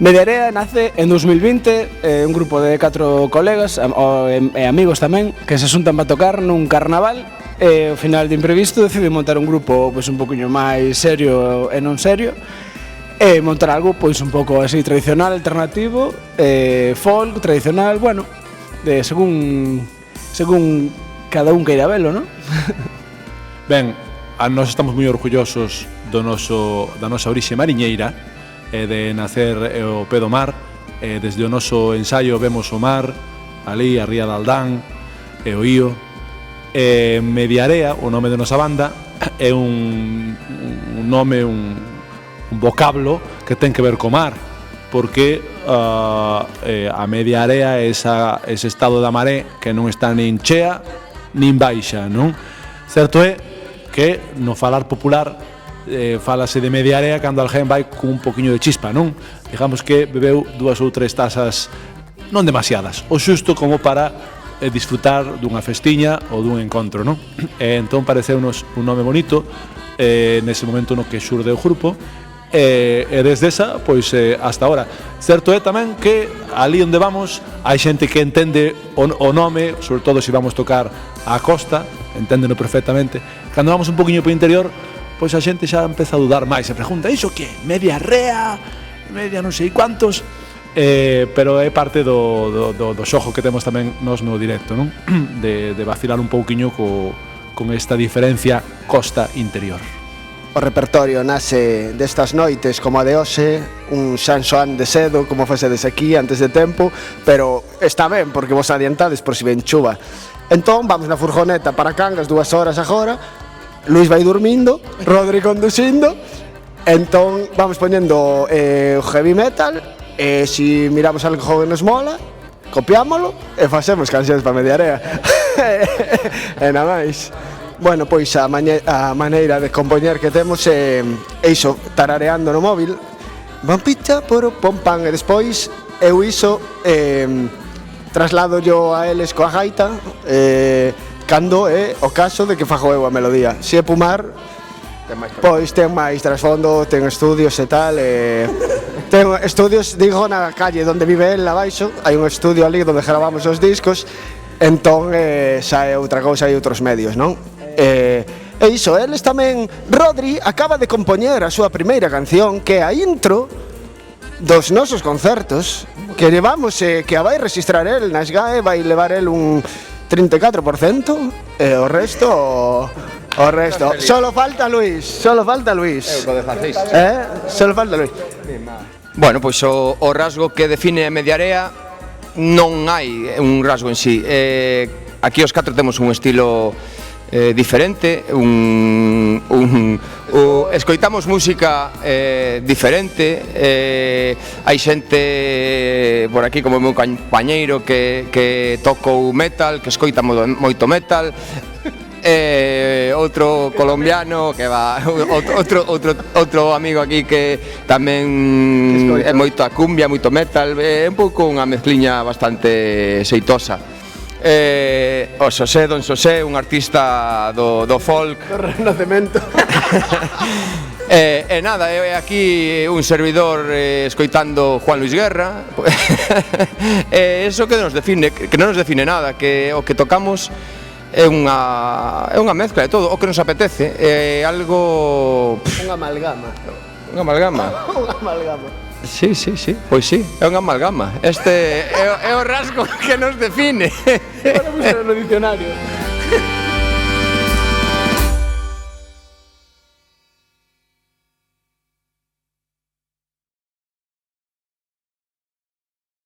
Mediarea nace en 2020, un grupo de 4 colegas e amigos tamén que se xuntan para tocar nun carnaval e ao final de imprevisto deciden montar un grupo pois un poquinho máis serio e non serio e montar algo pois un pouco así tradicional, alternativo, folk, tradicional, bueno, según cada un queira velo, non? Ben, nós estamos moi orgullosos da nosa orixe mariñeira, de nacer ao pé do mar. Desde o noso ensaio vemos o mar, ali a ría de Aldán e o Ío. Mediarea, o nome da nosa banda, é un nome, un vocablo que ten que ver co mar, porque a media area é ese estado da maré que non está nin chea nin baixa, non? Certo é que no falar popular falase de media area cando alguén vai con un poquinho de chispa, non? Digamos que bebeu 2 ou 3 tazas non demasiadas, o xusto como para disfrutar dunha festiña ou dun encontro, non? Entón pareceunos un nome bonito nese momento no que xurde o grupo e desde esa, pois hasta ahora. Certo é tamén que ali onde vamos hai xente que entende o nome, sobre todo se vamos tocar á costa, enténdeno perfectamente. Cando vamos un poquinho por interior, pois a xente xa empeza a dudar máis, se pregunta, iso que? Media rea? Media non sei cuantos? Pero é parte do xogo que temos tamén nos no directo, non? De vacilar un pouquiño con esta diferencia costa-interior. O repertorio nace destas noites como a de hoxe, un San Xoán de Sedo, como facedes aquí antes de tempo, pero está ben, porque vos adiantades por si ven chuva. Entón, vamos na furgoneta para Cangas 2 horas agora, Luis vai dormindo, Rodri conducindo, entón vamos poñendo o heavy metal, e se miramos algo que nos mola, copiámolo e facemos cancións para Mediarea. E nada máis. Bueno, pois a maneira de compoñer que temos é iso, tarareando no móvil, vampita, poro, pom, pan, e despois eu iso traslado yo a eles coa gaita, cando é o caso de que fago eu a melodía. Se é Pumar, pois ten máis trasfondo, ten estudios e tal, ten estudios, digo, na calle onde vive el, abaixo, hai un estudio ali onde gravamos os discos, entón xa é outra cousa e outros medios, non? E iso, eles tamén, Rodri acaba de compoñer a súa primeira canción, que é a intro dos nosos concertos, que levamos, que a vai registrar el na SGAE, vai levar el un 34%, e o resto... Solo falta Luis. Eu co 16. Solo falta Luis. Bueno, pois o rasgo que define a Mediarea non hai un rasgo en sí. Aquí os 4 temos un estilo diferente, escoitamos música diferente, hai xente por aquí como o meu compañeiro que tocou metal, que escoita moito metal, outro colombiano que va, outro amigo aquí que tamén é moito a cumbia, moito metal, é un pouco unha mezcliña bastante xeitosa. O Xosé, Don Xosé, un artista do folk, do Renacemento. E nada, é aquí un servidor escoitando Juan Luis Guerra. Eso que non nos define nada, que o que tocamos é unha mezcla de todo, o que nos apetece, é algo... Unha amalgama. Unha amalgama? Unha amalgama. Sí, pois sí, é unha amalgama. Este é o rasgo que nos define. Agora buscar no dicionario.